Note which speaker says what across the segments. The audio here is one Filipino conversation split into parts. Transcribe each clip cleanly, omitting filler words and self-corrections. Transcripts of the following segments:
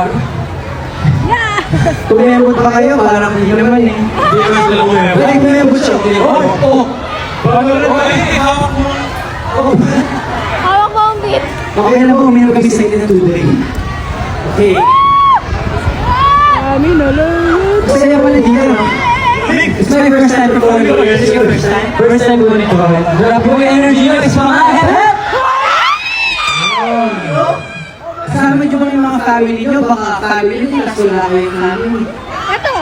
Speaker 1: bar.
Speaker 2: Kumembot ba kayo? Parang hindi naman eh.
Speaker 1: Hindi naman sila umembot.
Speaker 2: Like kumembot siya. Oh!
Speaker 1: Bago rin ba ihawak mo?
Speaker 3: Hawak mo ang beat.
Speaker 2: Okay na po, uminom kami sa ng tubig. Okay.
Speaker 3: Kami na lang.
Speaker 2: Masaya pala dito, no? It's my first time performing. This is your first time? First time ko nito kami. Wala po yung energy nyo. It's mga head! Kasama nyo ba yung mga family nyo? Baka family nyo, tapos wala ko yung family.
Speaker 3: Ito.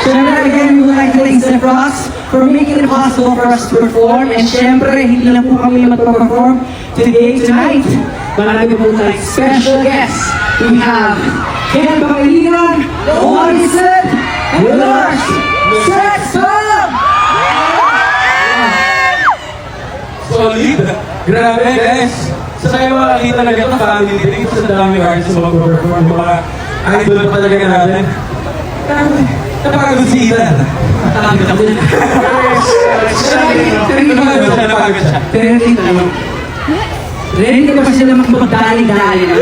Speaker 2: Siyempre, again, we would like to thank Zep Rocks for making it possible for us to perform. And siyempre, hindi lang po kami magpa-perform tonight. Marami po tayong special guests. We have Ken Pangilinan, Omari Sid, and Lars Sexton!
Speaker 1: Solid! Grabe guys! Saya makakita na ganito family dito sa dami artists na mag-perform. Mga idol pa talaga natin. Napagod si Ethan.
Speaker 2: Nakakagod ako dyan.
Speaker 1: Napagod siya.
Speaker 2: Pero hindi ko naman. Ready ka pa sila magdali-dali na.